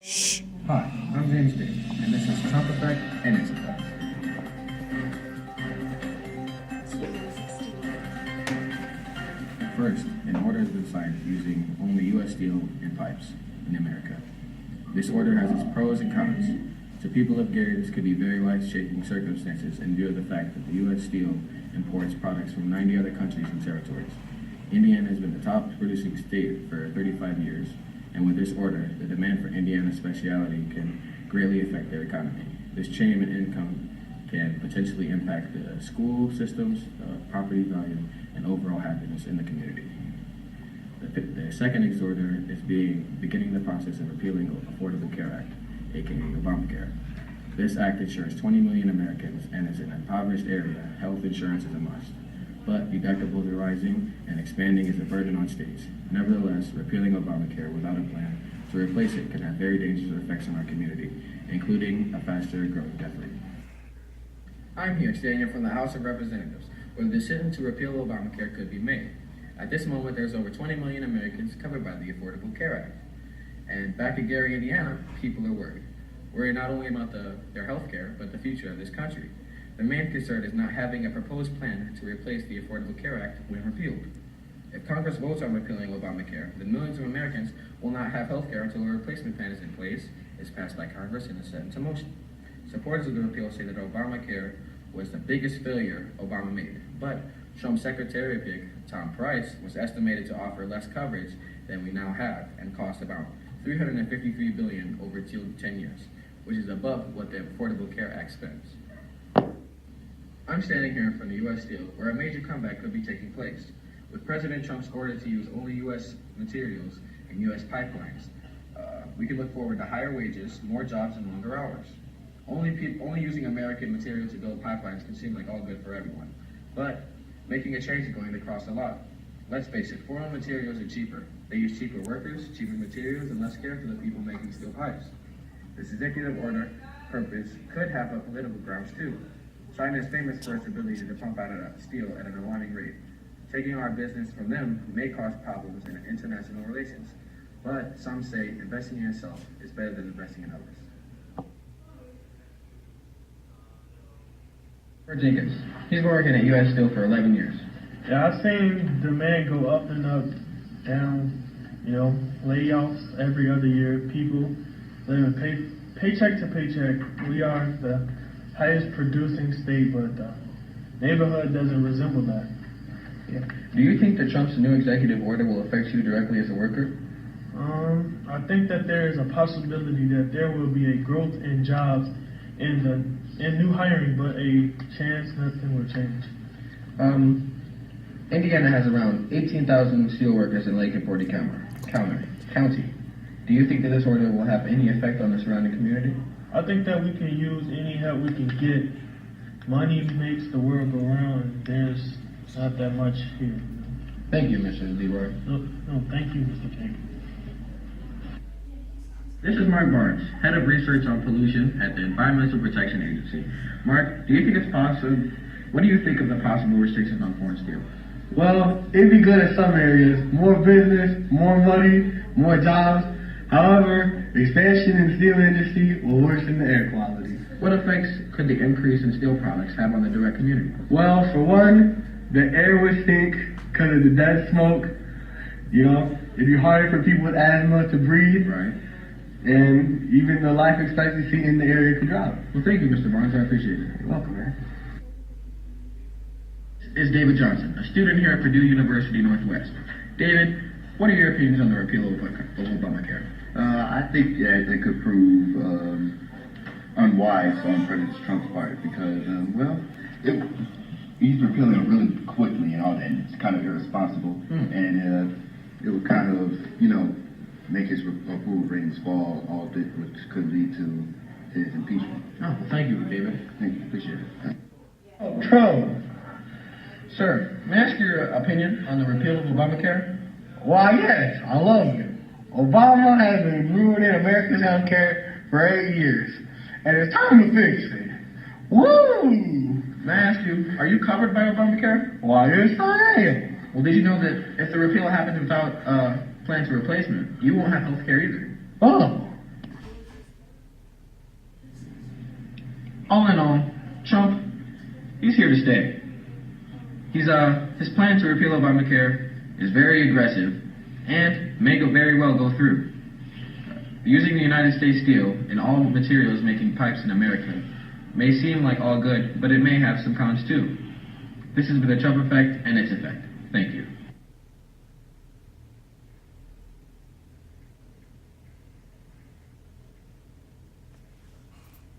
Hi, I'm James Day, and this is Trump Effect and its effects. First, an order has been signed using only U.S. steel and pipes in America. This order has its pros and cons. To people of Gary, this could be very life-shaking circumstances in view of the fact that the U.S. Steel imports products from 90 other countries and territories. Indiana has been the top producing state for 35 years, and with this order, the demand for Indiana specialty can greatly affect their economy. This chain in income can potentially impact the school systems, property value, and overall happiness in the community. The second exhorter is beginning the process of repealing the Affordable Care Act, aka Obamacare. This act insures 20 million Americans, and as an impoverished area, health insurance is a must. But deductibles are rising, and expanding is a burden on states. Nevertheless, repealing Obamacare without a plan to replace it can have very dangerous effects on our community, including a faster growing death rate. I'm here standing from the House of Representatives, where the decision to repeal Obamacare could be made. At this moment, there's over 20 million Americans covered by the Affordable Care Act. And back in Gary, Indiana, people are worried. Worried not only about their health care, but the future of this country. The main concern is not having a proposed plan to replace the Affordable Care Act when repealed. If Congress votes on repealing Obamacare, then millions of Americans will not have health care until a replacement plan is in place, is passed by Congress, and is set into motion. Supporters of the repeal say that Obamacare was the biggest failure Obama made, but Trump's Secretary pick, Tom Price, was estimated to offer less coverage than we now have and cost about $353 billion over 10 years, which is above what the Affordable Care Act spends. I'm standing here in front of U.S. Steel, where a major comeback could be taking place. With President Trump's order to use only U.S. materials and U.S. pipelines, we can look forward to higher wages, more jobs, and longer hours. Only using American material to build pipelines can seem like all good for everyone, but making a change is going to cost a lot. Let's face it, foreign materials are cheaper. They use cheaper workers, cheaper materials, and less care for the people making steel pipes. This executive order purpose could have a political grounds too. China is famous for its ability to pump out steel at an alarming rate. Taking our business from them may cause problems in international relations, but some say investing in yourself is better than investing in others. For Jenkins, he's been working at U.S. Steel for 11 years. Yeah, I've seen demand go up and up, down, layoffs every other year, people living paycheck to paycheck. We are the highest producing state, but the neighborhood doesn't resemble that. Yeah. Do you think that Trump's new executive order will affect you directly as a worker? I think that there is a possibility that there will be a growth in jobs in new hiring, but a chance nothing will change. Indiana has around 18,000 steelworkers in Lake and Forty County. Do you think that this order will have any effect on the surrounding community? I think that we can use any help we can get. Money makes the world go round, and there's not that much here. Thank you, Mr. Leroy. No, thank you, Mr. King. This is Mark Barnes, Head of Research on Pollution at the Environmental Protection Agency. Mark, do you think it's possible? What do you think of the possible restrictions on foreign steel? Well, it'd be good in some areas. More business, more money, more jobs. However, expansion in the steel industry will worsen the air quality. What effects could the increase in steel products have on the direct community? Well, for one, the air would stink because of the dead smoke. It'd be harder for people with asthma to breathe. Right. And even the life expectancy in the area could drop. Well, thank you, Mr. Barnes. I appreciate it. You're welcome, man. Is David Johnson, a student here at Purdue University Northwest. David, what are your opinions on the repeal of Obamacare? I think that it could prove unwise on President Trump's part because, he's repealing it really quickly and all that, and it's kind of irresponsible, and it would kind of, make his approval ratings fall, all this, which could lead to his impeachment. Oh, well, thank you, David. Thank you, appreciate it. Trump. Sir, may I ask your opinion on the repeal of Obamacare? Why, yes, I love it. Obama has been ruining America's health care for 8 years, and it's time to fix it. Woo! May I ask you, are you covered by Obamacare? Why, yes, I am. Well, did you know that if the repeal happens without plan to replacement, you won't have health care either? Oh, All in all, Trump, he's here to stay. His plan to repeal Obamacare is very aggressive and may very well go through. Using the United States steel in all materials making pipes in America may seem like all good, but it may have some cons too. This has been the Trump Effect and its effect. Thank you.